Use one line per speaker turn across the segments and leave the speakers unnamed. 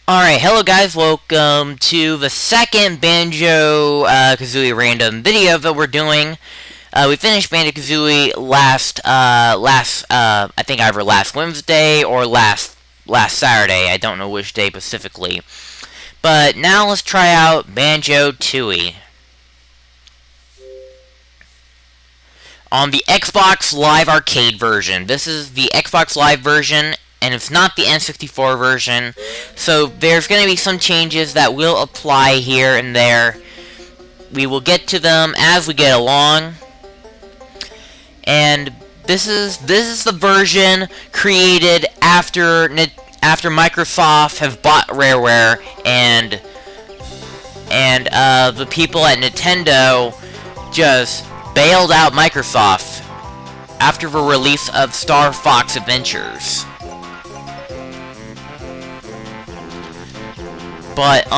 Alright, hello guys, welcome to the second Banjo-Kazooie random video that we're doing. We finished Banjo-Kazooie I think either last Wednesday or last Saturday. I don't know which day specifically. But now let's try out Banjo-Tooie. On the Xbox Live Arcade version. This is the Xbox Live version, and it's not the N64 version, so there's going to be some changes that will apply here and there. We will get to them as we get along. And this is the version created after Microsoft have bought Rareware, and the people at Nintendo just bailed out Microsoft after the release of Star Fox Adventures. But,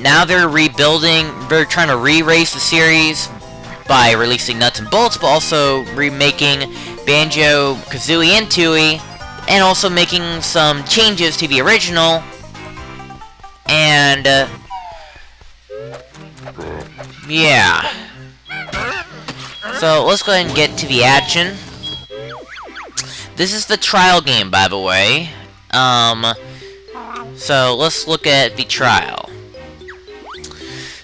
now they're rebuilding, they're trying to re-race the series by releasing Nuts and Bolts, but also remaking Banjo-Kazooie and Tooie, and also making some changes to the original, and, yeah. So, let's go ahead and get to the action. This is the trial game, by the way. So let's look at the trial.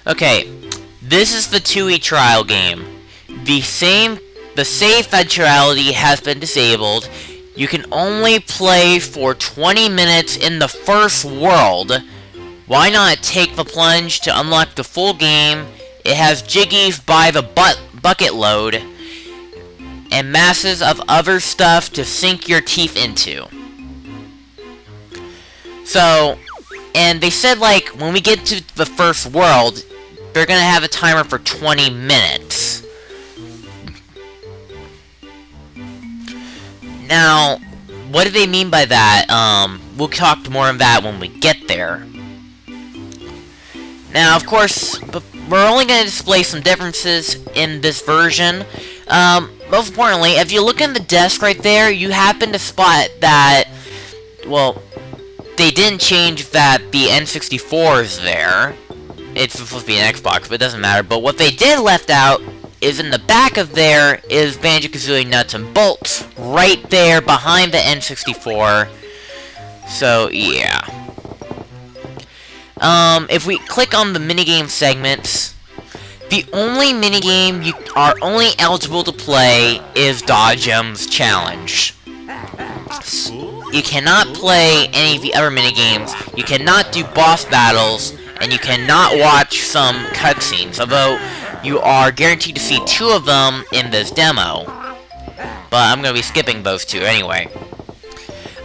Okay, this is the Tooie trial game. The save functionality has been disabled. You can only play for 20 minutes in the first world. Why not take the plunge to unlock the full game? It has jiggies by the bucket load, and masses of other stuff to sink your teeth into. So, and they said, like, when we get to the first world, they're gonna have a timer for 20 minutes. Now, what do they mean by that? We'll talk more on that when we get there. Now, of course, we're only gonna display some differences in this version. Most importantly, if you look in the desk right there, you happen to spot that, well, they didn't change that the N64 is there. It's supposed to be an Xbox, but it doesn't matter. But what they did left out is in the back of there is Banjo-Kazooie Nuts and Bolts right there behind the N64. So, yeah. If we click on the minigame segments, the only minigame you are only eligible to play is Dodgems Challenge. You cannot play any of the other minigames, you cannot do boss battles, and you cannot watch some cutscenes, although you are guaranteed to see 2 of them in this demo. But I'm going to be skipping those 2 anyway.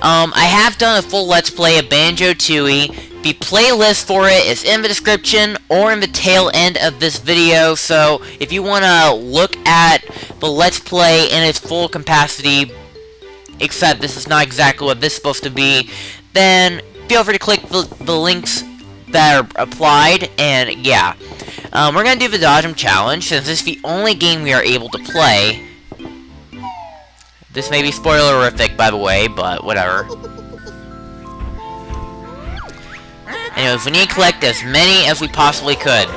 I have done a full Let's Play of Banjo-Tooie. The playlist for it is in the description or in the tail end of this video, so if you want to look at the Let's Play in its full capacity, except this is not exactly what this is supposed to be, then feel free to click the links that are applied, and yeah. We're going to do the Dodgem Challenge, since this is the only game we are able to play. This may be spoilerific, by the way, but whatever. Anyways, we need to collect as many as we possibly could.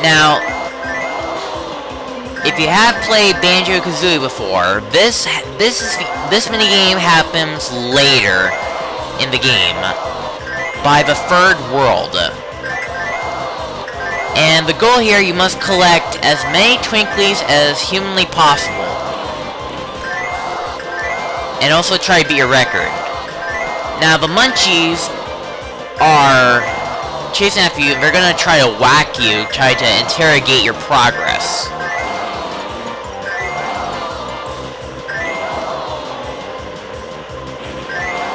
Now, if you have played Banjo-Kazooie before, this minigame happens later in the game, by the 3rd world. And the goal here, you must collect as many Twinklies as humanly possible. And also try to beat your record. Now, the Munchies are chasing after you, and they're gonna try to whack you, try to interrogate your progress.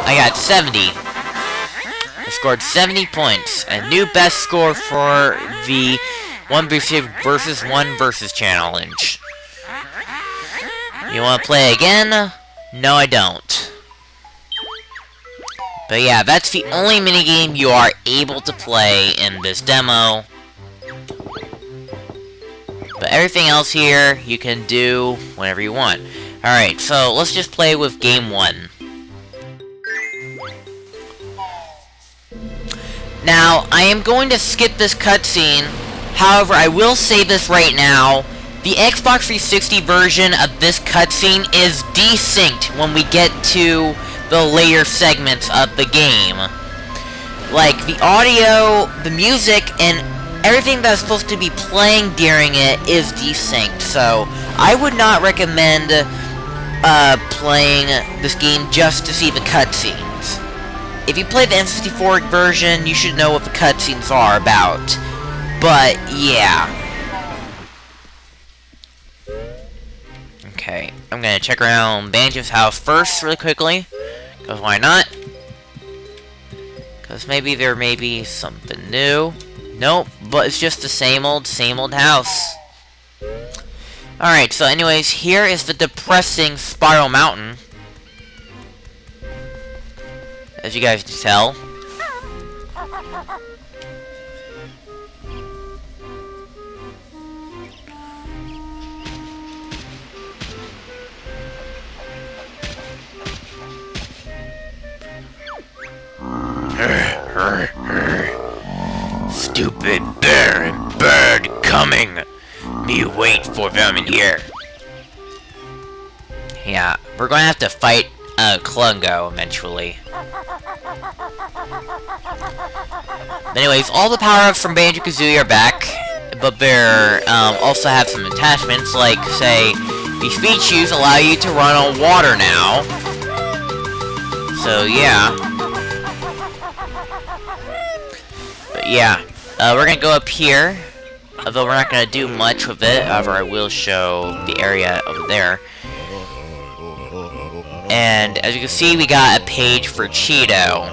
I got 70. I scored 70 points. A new best score for the 1v1 versus challenge. You want to play again? No, I don't. But yeah, that's the only minigame you are able to play in this demo. But everything else here, you can do whenever you want. Alright, so let's just play with game 1. Now, I am going to skip this cutscene. However, I will say this right now. The Xbox 360 version of this cutscene is desynced when we get to the later segments of the game. Like, the audio, the music, and everything that's supposed to be playing during it is desynced. So, I would not recommend playing this game just to see the cutscenes. If you play the N64 version, you should know what the cutscenes are about. But, yeah. Okay, I'm gonna check around Banjo's house first really quickly. Because why not? Because maybe there may be something new. Nope, but it's just the same old house. Alright, so anyways, here is the depressing Spiral Mountain. As you guys can tell. Stupid bear and bird coming. Me wait for them in here. Yeah, we're gonna have to fight Klungo eventually. But anyways, all the power-ups from Banjo-Kazooie are back, but they also have some attachments, like, say, the speed shoes allow you to run on water now. So, yeah. But yeah, we're gonna go up here, although we're not gonna do much with it. However, I will show the area over there. And as you can see, we got a page for Cheeto.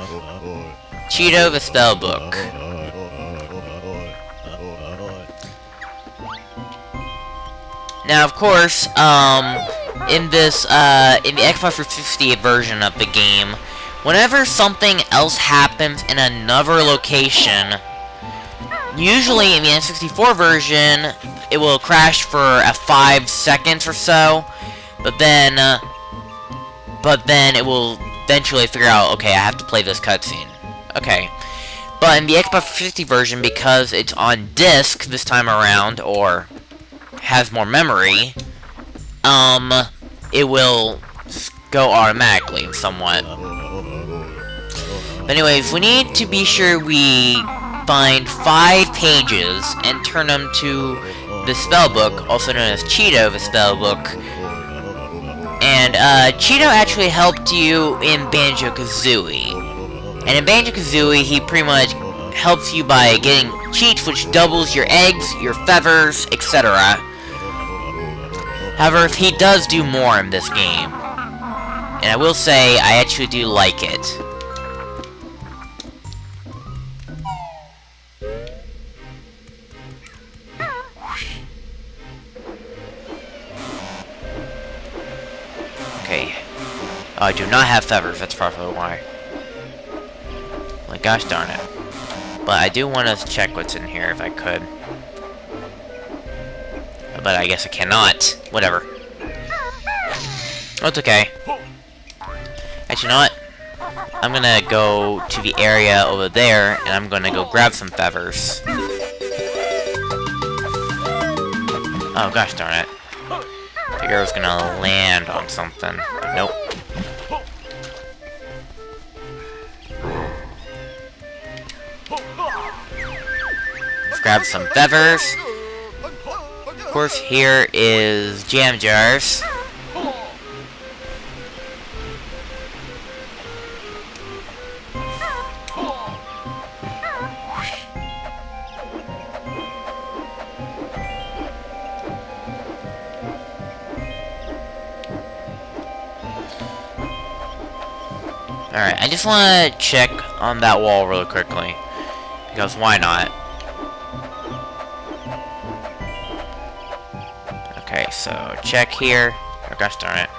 Cheeto the Spellbook. Now, of course, in the Xbox 360 version of the game, whenever something else happens in another location, usually in the N64 version, it will crash for 5 seconds or so, but then it will eventually figure out, okay, I have to play this cutscene. Okay. But in the Xbox 360 version, because it's on disc this time around, or has more memory, it will go automatically, somewhat. But anyways, we need to be sure we find 5 pages and turn them to the spellbook, also known as Cheeto the Spellbook. And, Cheeto actually helped you in Banjo-Kazooie. And in Banjo-Kazooie, he pretty much helps you by getting cheats, which doubles your eggs, your feathers, etc. However, he does do more in this game. And I will say, I actually do like it. Okay. I do not have feathers, that's probably why. Like, gosh darn it. But I do want to check what's in here if I could. But I guess I cannot. Whatever. Oh, it's okay. Actually, you know what? I'm gonna go to the area over there, and I'm gonna go grab some feathers. Oh, gosh darn it. I figured I was gonna land on something, but nope. Let's grab some feathers. Of course, here is jam jars. Alright, I just want to check on that wall really quickly. Because why not? Okay, so check here. Oh gosh darn it.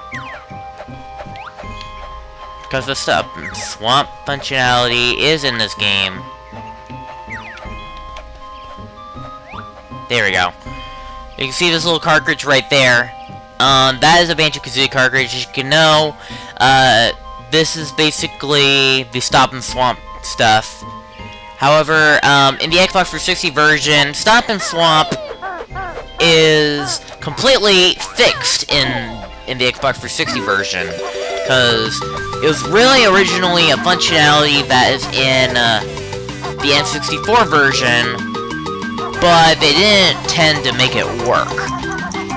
Because the swamp functionality is in this game. There we go. You can see this little cartridge right there. That is a Banjo-Kazooie cartridge. As you can know, this is basically the Stop and Swamp stuff. However, in the Xbox 360 version, Stop and Swamp is completely fixed in the Xbox 360 version, because it was really originally a functionality that is in the N64 version, but they didn't tend to make it work.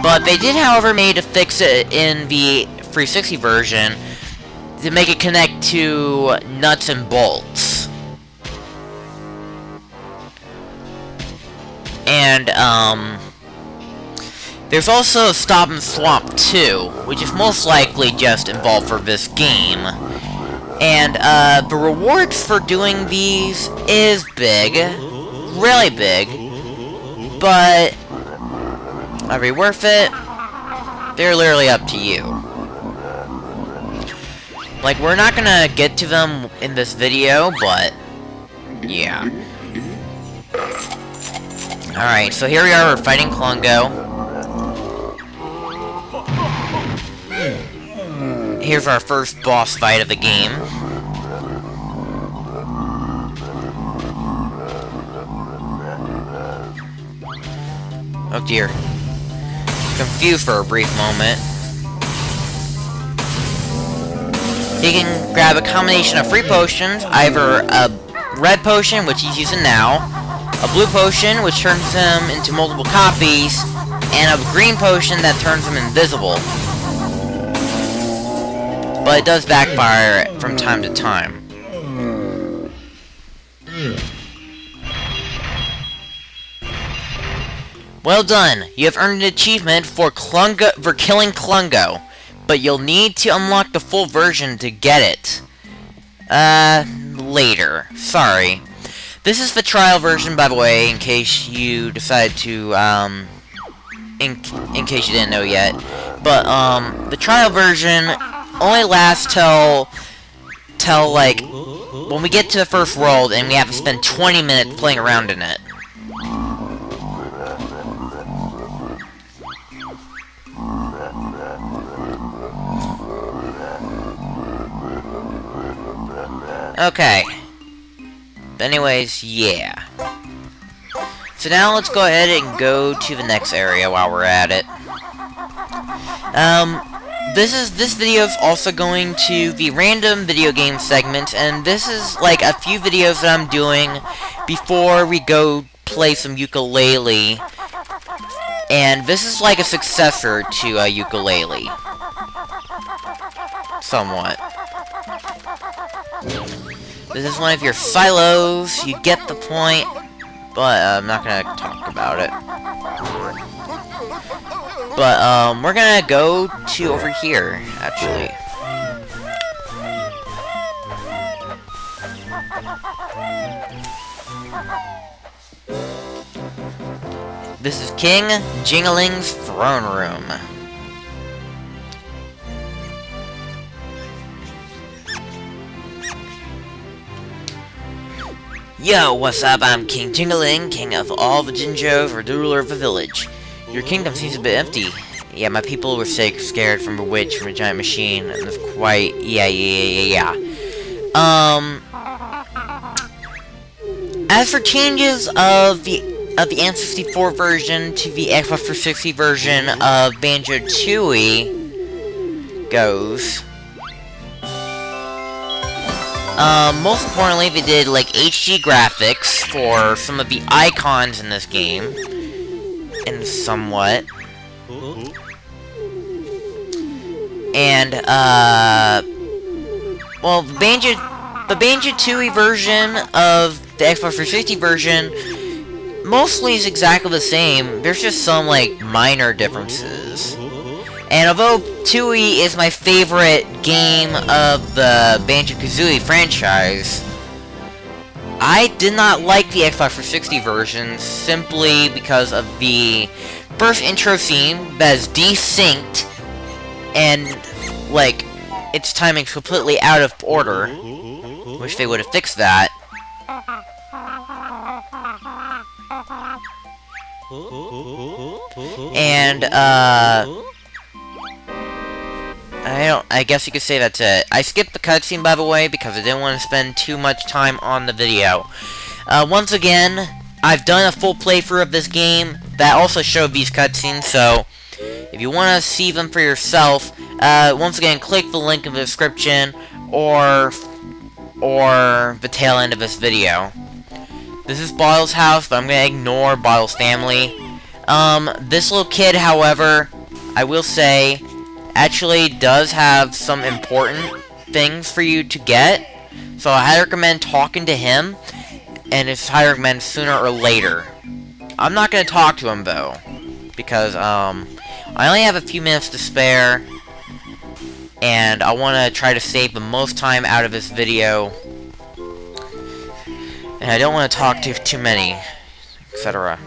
But they did, however, to fix it in the 360 version to make it connect to nuts and bolts. And, there's also Stop and Swamp 2, which is most likely just involved for this game. And, the rewards for doing these is big. Really big. But, are they worth it? They're literally up to you. Like, we're not gonna get to them in this video, but, yeah. Alright, so here we are, we're fighting Klungo. Here's our first boss fight of the game. Oh dear. Confused for a brief moment. He can grab a combination of 3 potions, either a red potion, which he's using now, a blue potion, which turns him into multiple copies, and a green potion that turns him invisible. But it does backfire from time to time. Well done! You have earned an achievement for killing Klungo, but you'll need to unlock the full version to get it. Later. Sorry. This is the trial version, by the way, in case you decide to, in case you didn't know yet. But, the trial version only lasts till, like, when we get to the first world, and we have to spend 20 minutes playing around in it. Okay. Anyways, yeah. So now let's go ahead and go to the next area while we're at it. This video is also going to the random video game segment, and this is like a few videos that I'm doing before we go play some ukulele. And this is like a successor to a ukulele. Somewhat. This is one of your silos, you get the point, but I'm not gonna talk about it. But, we're gonna go to over here, actually. This is King Jingling's throne room. Yo, what's up? I'm King Jingling, king of all the Jinjos, or the ruler of the village. Your kingdom seems a bit empty. Yeah, my people were sick, scared from a witch, from a giant machine, and it's quite... Yeah. As for changes of the N64 version to the Xbox 360 version of Banjo-Tooie goes... most importantly, they did, like, HD graphics for some of the icons in this game. And somewhat. And, well, the Banjo-Tooie version of the Xbox 360 version mostly is exactly the same. There's just some, like, minor differences. And although Tooie is my favorite game of the Banjo-Kazooie franchise, I did not like the Xbox 360 version simply because of the first intro scene that is desynced and, like, its timing's completely out of order. Wish they would have fixed that. And, I guess you could say that's it. I skipped the cutscene, by the way, because I didn't want to spend too much time on the video. Once again, I've done a full playthrough of this game that also showed these cutscenes, so if you want to see them for yourself, once again, click the link in the description or the tail end of this video. This is Bottle's house, but I'm going to ignore Bottle's family. This little kid, however, I will say, actually does have some important things for you to get. So I highly recommend talking to him, and it's highly recommend sooner or later. I'm not going to talk to him, though, because, I only have a few minutes to spare, and I want to try to save the most time out of this video. And I don't want to talk to too many, etc.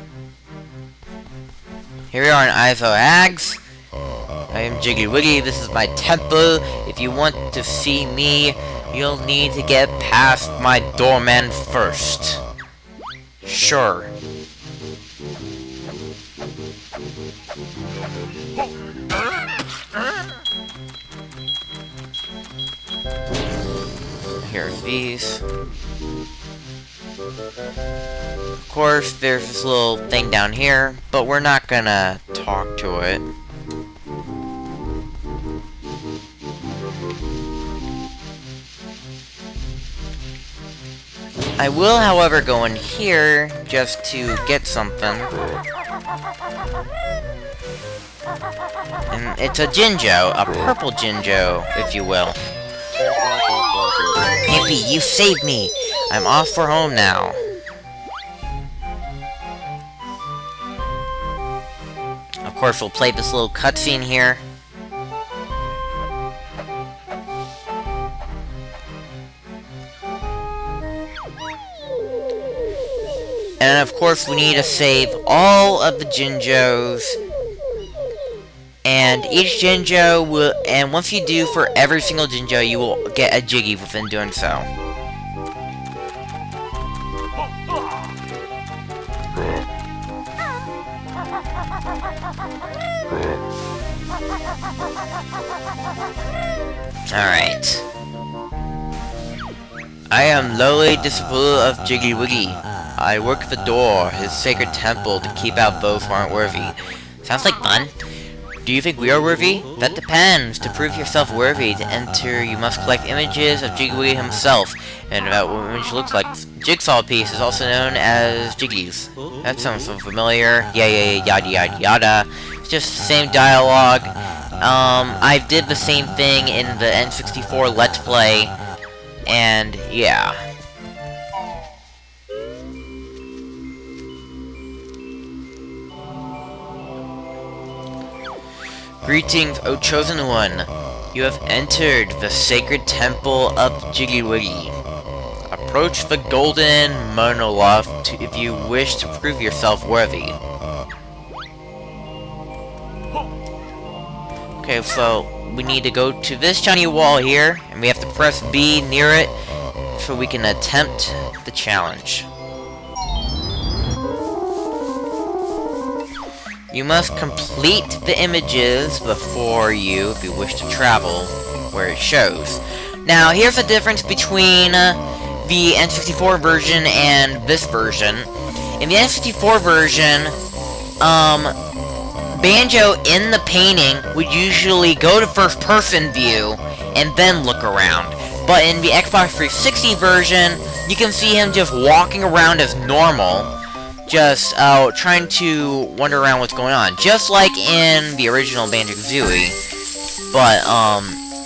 Here we are in ISO Ags. I am Jiggy Wiggy. This is my temple. If you want to see me, you'll need to get past my doorman first. Sure. Here's these. Of course, there's this little thing down here, but we're not gonna talk to it. I will, however, go in here just to get something. And it's a Jinjo, a purple Jinjo, if you will. Hippie, you saved me! I'm off for home now. Of course, we'll play this little cutscene here. And of course, we need to save all of the Jinjos. And each Jinjo will, and once you do for every single Jinjo, you will get a Jiggy within doing so. Alright. I am lowly disciple of Jiggy Wiggy. I work at the door, his sacred temple, to keep out those who aren't worthy. Sounds like fun. Do you think we are worthy? That depends. To prove yourself worthy to enter, you must collect images of Jiggy Wiggy himself, and about what an image looks like. Jigsaw piece is also known as Jiggies. That sounds so familiar. Yeah, yada yada yada. It's just the same dialogue. I did the same thing in the N64 Let's Play, and yeah. Greetings, O Chosen One. You have entered the sacred temple of Jiggy Wiggy. Approach the golden monolith if you wish to prove yourself worthy. Okay, so we need to go to this shiny wall here, and we have to press B near it so we can attempt the challenge. You must complete the images before you, if you wish to travel where it shows. Now, here's the difference between the N64 version and this version. In the N64 version, Banjo in the painting would usually go to first-person view and then look around. But in the Xbox 360 version, you can see him just walking around as normal, just trying to wander around what's going on, just like in the original Banjo-Kazooie, but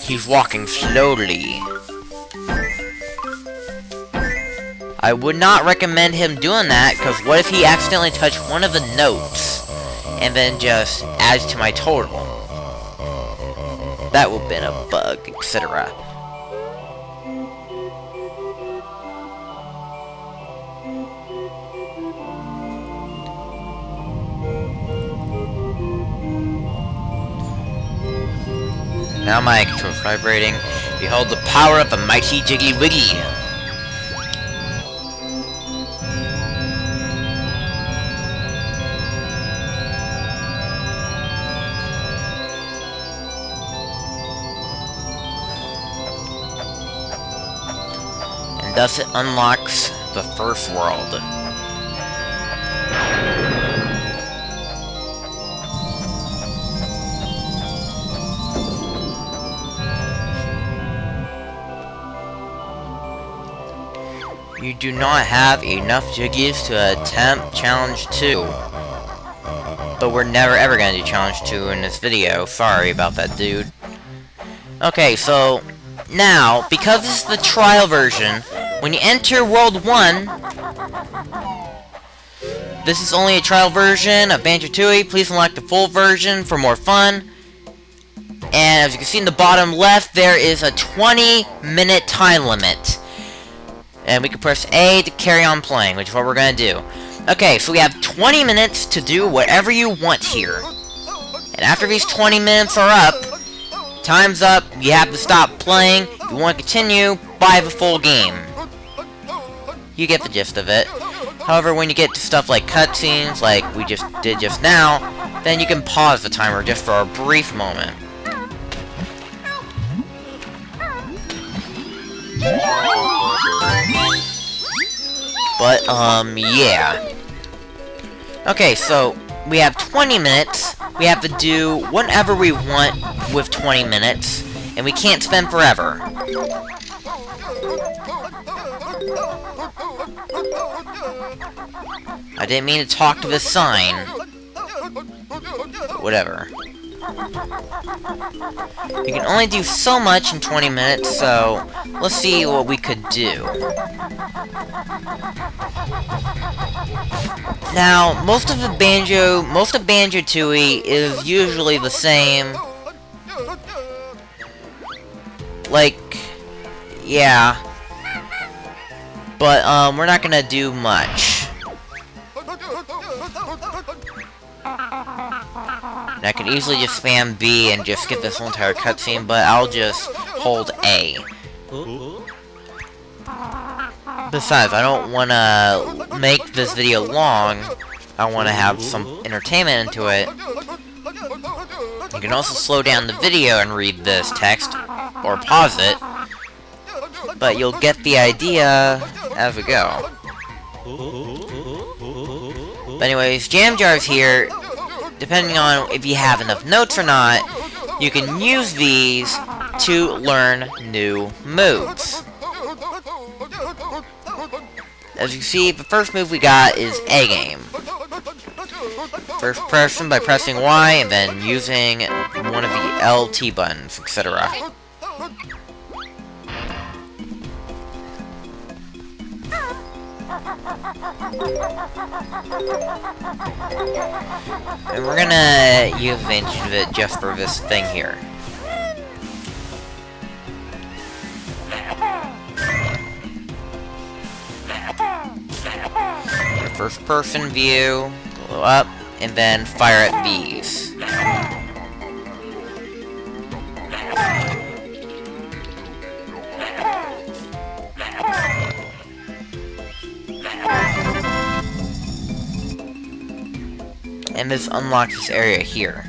he's walking slowly. I would not recommend him doing that, because what if he accidentally touched one of the notes and then just adds to my total? That would have been a bug, etc. Now my control's vibrating. Behold the power of the mighty Jiggy Wiggy. and thus it unlocks the first world. You do not have enough jiggies to attempt Challenge 2. But we're never ever gonna do Challenge 2 in this video. Sorry about that, dude. Okay, so now, because this is the trial version, when you enter World 1, this is only a trial version of banjo-tooie. Please unlock the full version for more fun. And as you can see in the bottom left, there is a 20-minute time limit. And we can press A to carry on playing, which is what we're going to do. Okay, so we have 20 minutes to do whatever you want here. And after these 20 minutes are up, time's up, you have to stop playing. If you want to continue, buy the full game. You get the gist of it. However, when you get to stuff like cutscenes, like we just did just now, then you can pause the timer just for a brief moment. But, yeah. Okay, so we have 20 minutes. We have to do whatever we want with 20 minutes, and we can't spend forever. I didn't mean to talk to the sign. Whatever. You can only do so much in 20 minutes, so let's see what we could do. Now, most of banjo-tooie is usually the same. Like, yeah. But, we're not gonna do much. And I can easily just spam B and just skip this whole entire cutscene, but I'll just hold A. Besides, I don't want to make this video long. I want to have some entertainment into it. You can also slow down the video and read this text, or pause it. But you'll get the idea as we go. But anyways, Jam Jar's here. Depending on if you have enough notes or not, you can use these to learn new moves. As you see, the first move we got is A-game. First person by pressing Y and then using one of the LT buttons, etc. And we're gonna use advantage of it just for this thing here. First person view, go up, and then fire at these. And this unlocks this area here.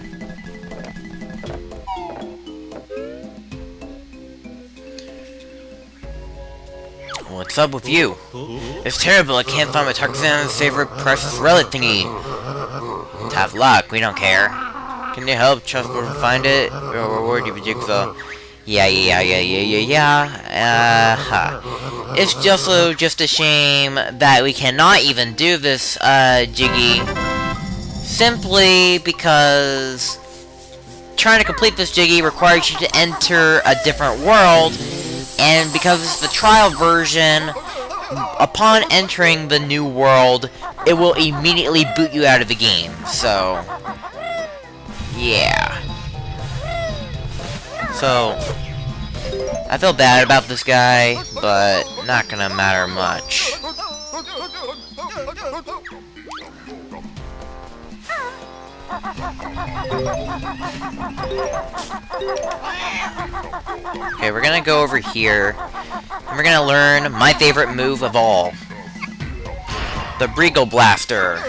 What's up with you? It's terrible, I can't find my Tarzan's favorite precious relic thingy. Have luck, we don't care. Can you help Chessboard find it? We'll reward you with Jigsaw. Yeah. It's just a shame that we cannot even do this, Jiggy. Simply because trying to complete this Jiggy requires you to enter a different world, and because it's the trial version, upon entering the new world, it will immediately boot you out of the game. So, yeah. So, I feel bad about this guy, but not gonna matter much. Okay, we're gonna go over here, and we're gonna learn my favorite move of all. The Briegel Blaster.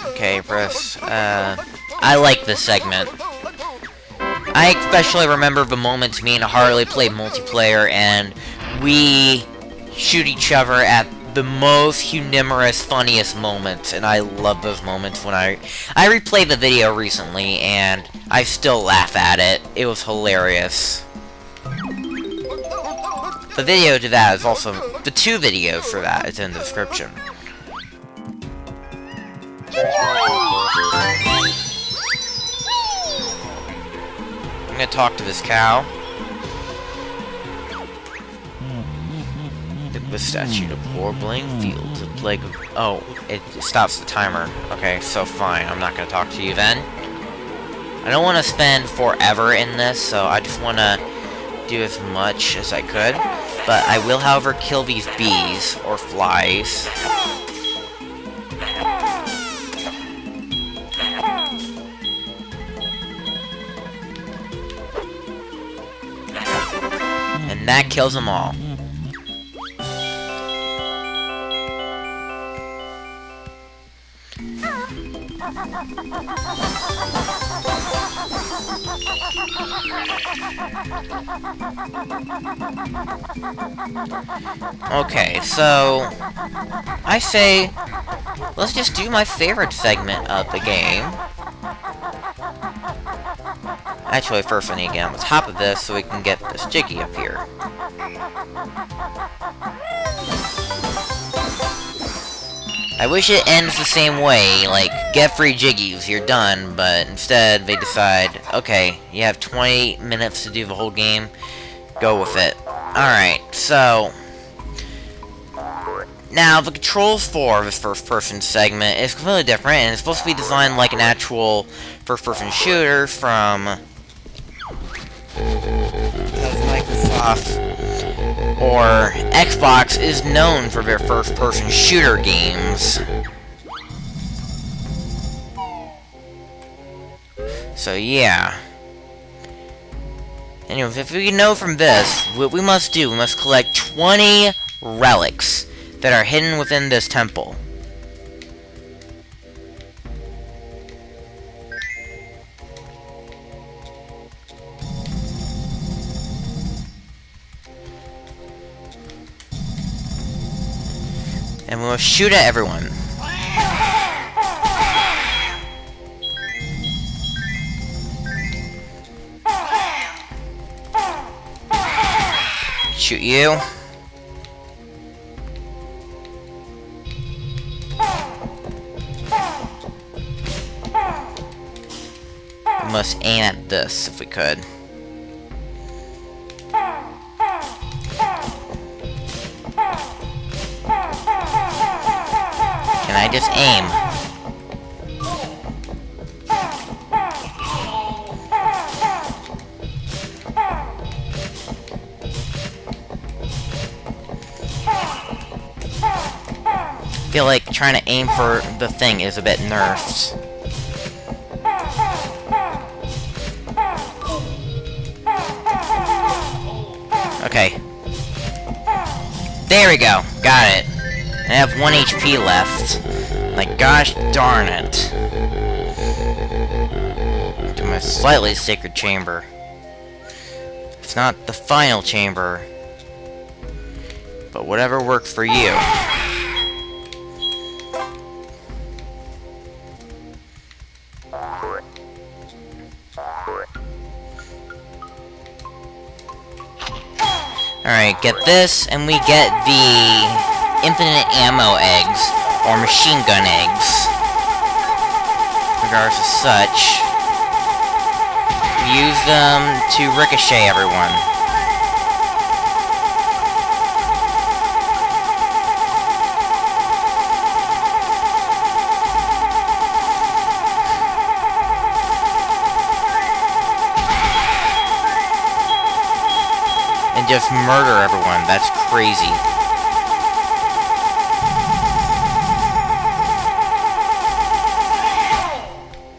Okay, press, I like this segment. I especially remember the moments me and Harley played multiplayer and we shoot each other at the most humorous, funniest moments, and I love those moments when I replayed the video recently and I still laugh at it. It was hilarious. The video to that is also, the 2 videos for that is in the description. I'm gonna talk to this cow. The statue to poor Bling Field to plague of... Oh, it stops the timer. Okay, so fine. I'm not gonna talk to you then. I don't want to spend forever in this, so I just want to do as much as I could. But I will, however, kill these bees or flies. And that kills them all. Okay, so I say let's just do my favorite segment of the game. Actually, first I need to get on the top of this so we can get this Jiggy up here. I wish it ends the same way, like, get free Jiggies, you're done, but instead they decide, okay, you have 20 minutes to do the whole game, go with it. Alright, so... Now, the controls for this first-person segment is completely different, and it's supposed to be designed like an actual first-person shooter from... Microsoft or Xbox is known for their first-person shooter games. So yeah. Anyways, if we know from this, what we must do, we must collect 20 relics that are hidden within this temple. And we'll shoot at everyone. Shoot you. We must aim at this if we could. Can I just aim? I feel like trying to aim for the thing is a bit nerfed. Okay. There we go. Got it. I have 1 HP left. Like, gosh darn it. To my slightly sacred chamber. It's not the final chamber. But whatever works for you. Alright, get this, and we get the infinite ammo eggs, or machine gun eggs. Regardless of such, use them to ricochet everyone. And just murder everyone. That's crazy.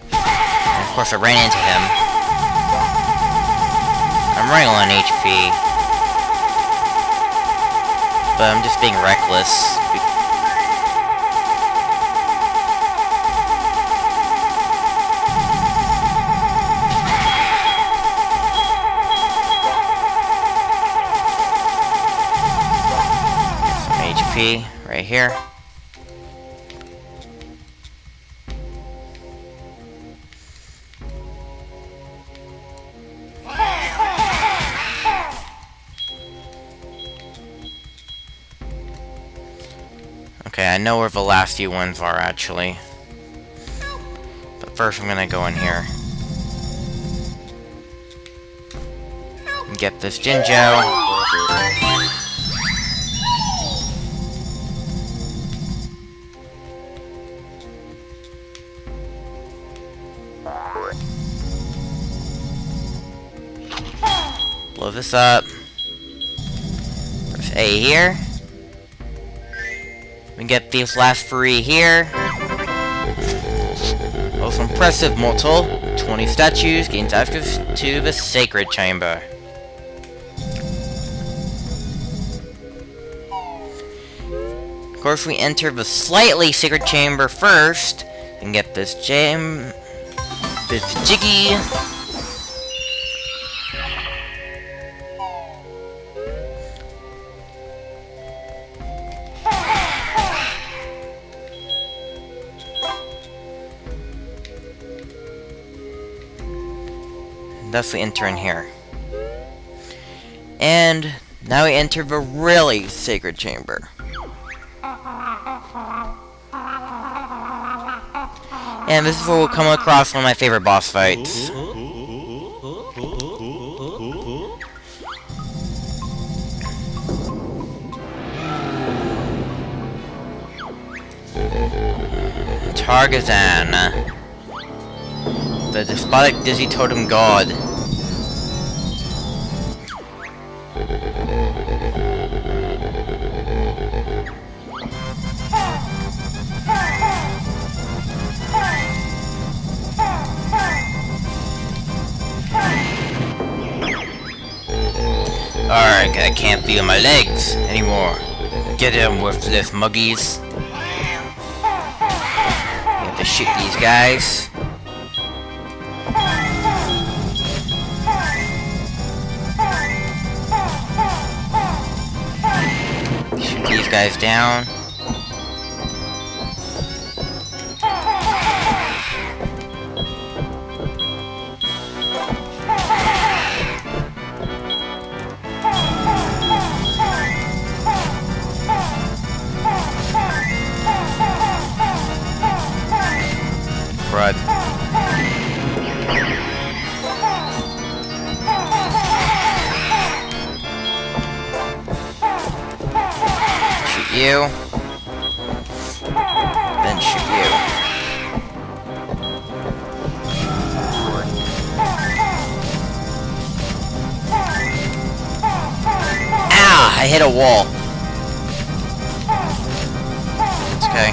And of course, I ran into him. I'm running low on HP. But I'm just being reckless. HP right here. Okay, I know where the last few ones are actually. But first I'm gonna go in here. And get this Jinjo. Blow this up. Press A here. We get these last 3 here. Most impressive mortal. 20 statues gains access to the sacred chamber. Of course, we enter the slightly sacred chamber first and get this Jiggy. Thus we enter in here. And now we enter the really sacred chamber. And this is where we'll come across one of my favorite boss fights. Targazan, the despotic dizzy totem god. Alright, I can't feel my legs anymore. Get him with this muggies. You have to shoot these guys. Shoot these guys down. Crud. Shoot you. Then shoot you. Ah! I hit a wall. It's okay.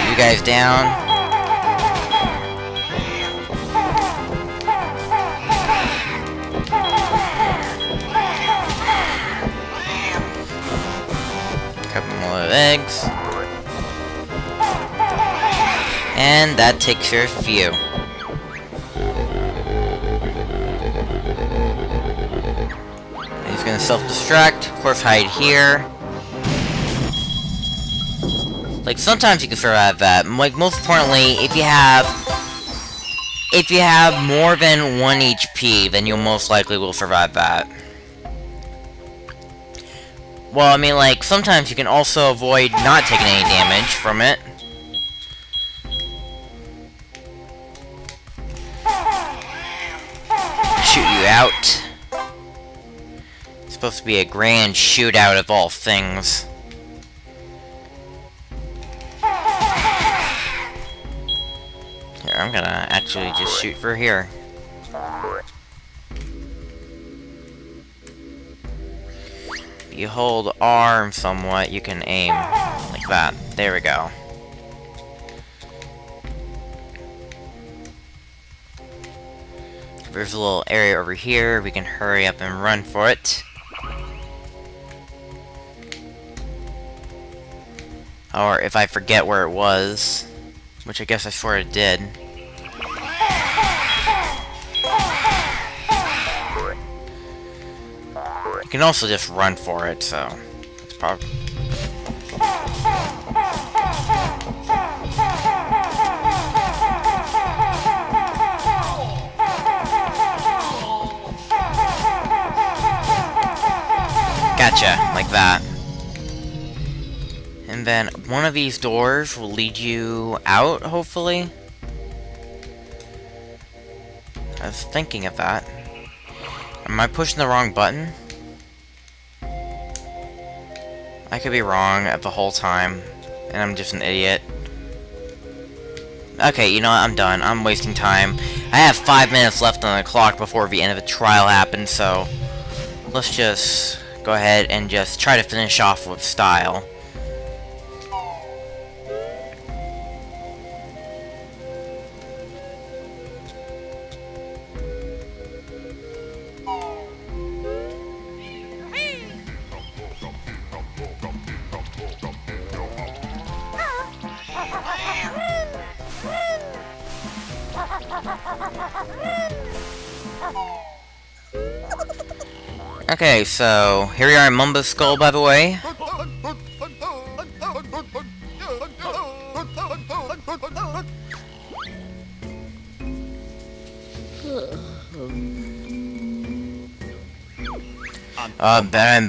You guys down. Couple more legs. And that takes care of you. He's gonna self-destruct. Of course, hide here. Like, sometimes you can survive that. Like, most importantly, if you have more than 1 HP, then you'll most likely will survive that. Well, I mean, like, sometimes you can also avoid not taking any damage from it. Shoot you out. It's supposed to be a grand shootout of all things. I'm gonna actually just shoot for here. If you hold arm somewhat, you can aim like that. There we go. There's a little area over here. We can hurry up and run for it. Or if I forget where it was, which I guess I sort of did. can also just run for it, so it's probably. Gotcha, like that. And then one of these doors will lead you out, hopefully. I was thinking of that. Am I pushing the wrong button? I could be wrong the whole time, and I'm just an idiot. Okay, you know what? I'm done. I'm wasting time. I have 5 minutes left on the clock before the end of the trial happens, so let's just go ahead and just try to finish off with style. Okay, so here we are in Mumbo's skull, by the way.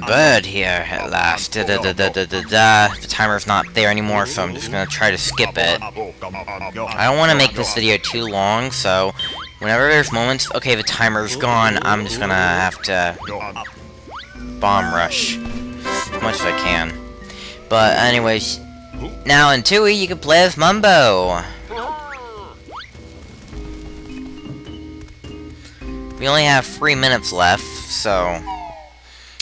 Bird here at last. The timer's not there anymore, so I'm just gonna try to skip it. I don't want to make this video too long, so whenever there's moments, okay, the timer's gone, I'm just gonna have to bomb rush as much as I can. But anyways, now in Tooie, you can play as Mumbo. We only have 3 minutes left, so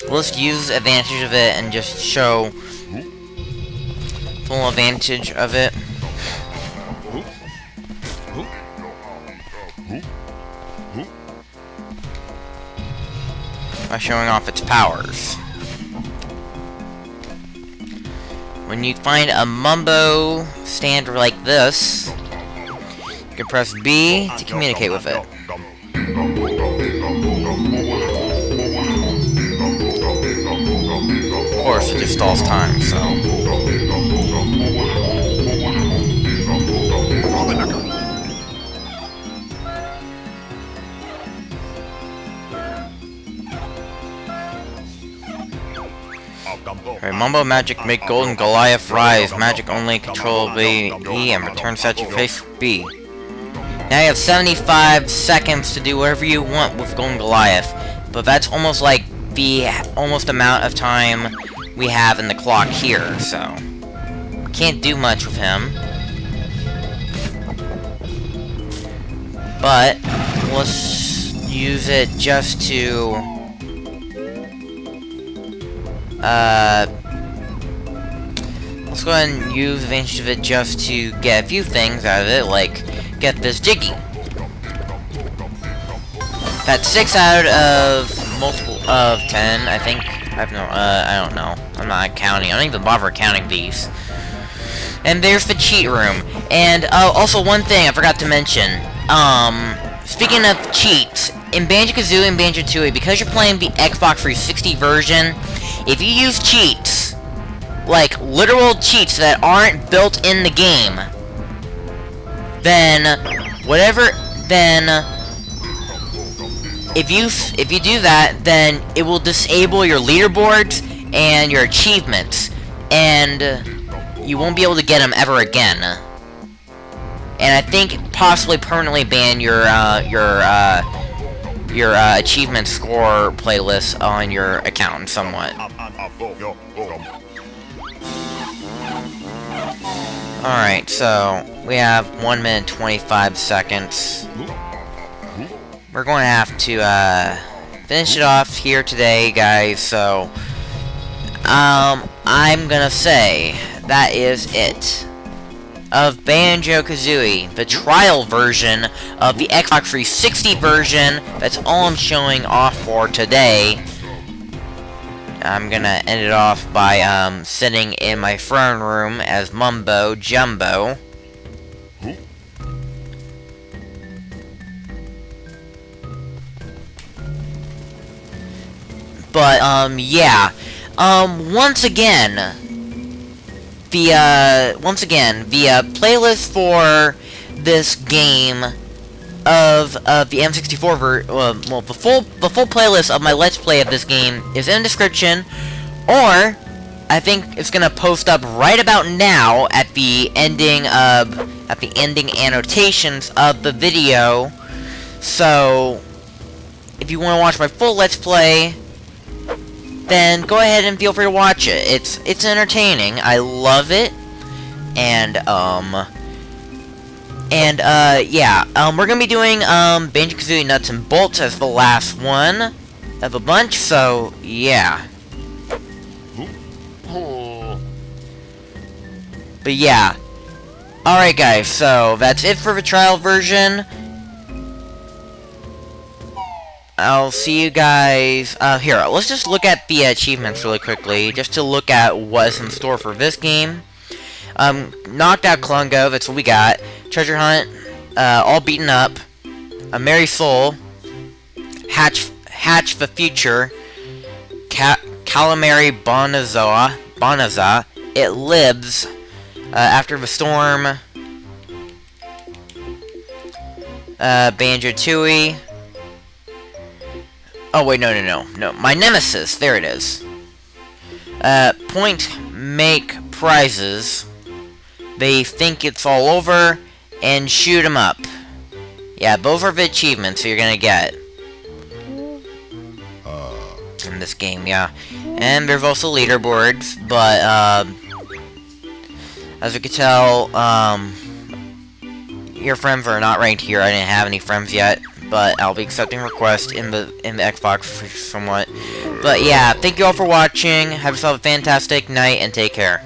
let's use advantage of it and just show full advantage of it. By showing off its powers. When you find a Mumbo stand like this, you can press B to communicate with it. Of course, it just stalls time, so. Alright, Mumbo magic make Golden Goliath rise. Magic only control B and return statue face B. Now you have 75 seconds to do whatever you want with Golden Goliath, but that's almost like the amount of time we have in the clock here, so can't do much with him. But let's use it just to let's go ahead and use advantage of it just to get a few things out of it, like get this Jiggy. That's 6 out of multiple of 10, I think. I don't know. I'm not counting. I don't even bother counting these. And there's the cheat room. And also one thing I forgot to mention. Speaking of cheats, in Banjo-Kazooie and Banjo-Tooie, because you're playing the Xbox 360 version, if you use cheats, like literal cheats that aren't built in the game, then if you do that, then it will disable your leaderboards and your achievements, and you won't be able to get them ever again. And I think possibly permanently ban your achievement score playlist on your account somewhat. Alright, so we have 1 minute 25 seconds. We're going to have to finish it off here today, guys, so I'm gonna say that is it of Banjo-Kazooie, the trial version of the Xbox 360 version. That's all I'm showing off for today. I'm gonna end it off by sitting in my throne room as Mumbo Jumbo. But, yeah. Once again, the playlist for this game of the M64 well, the full playlist of my Let's Play of this game is in the description, or I think it's gonna post up right about now at the ending annotations of the video. So if you want to watch my full Let's Play, then go ahead and feel free to watch it. It's entertaining. I love it. And yeah, we're gonna be doing Banjo-Kazooie Nuts and Bolts as the last one of a bunch, so yeah. But yeah. Alright guys, so that's it for the trial version. I'll see you guys, here, let's just look at the achievements really quickly, just to look at what's in store for this game. Knocked out Klungo, that's what we got. Treasure Hunt, all beaten up. A Merry Soul. Hatch the Future. Calamari Bonaza. It Lives. After the Storm. Banjo Tooie. Oh wait, no. My Nemesis, there it is. Point Make Prizes. They think it's all over, and shoot 'em up. Yeah, those are the achievements you're gonna get in this game, yeah. And there's also leaderboards, but as you can tell, your friends are not ranked here. I didn't have any friends yet, but I'll be accepting requests in the Xbox somewhat. But yeah, thank you all for watching. Have yourself a fantastic night, and take care.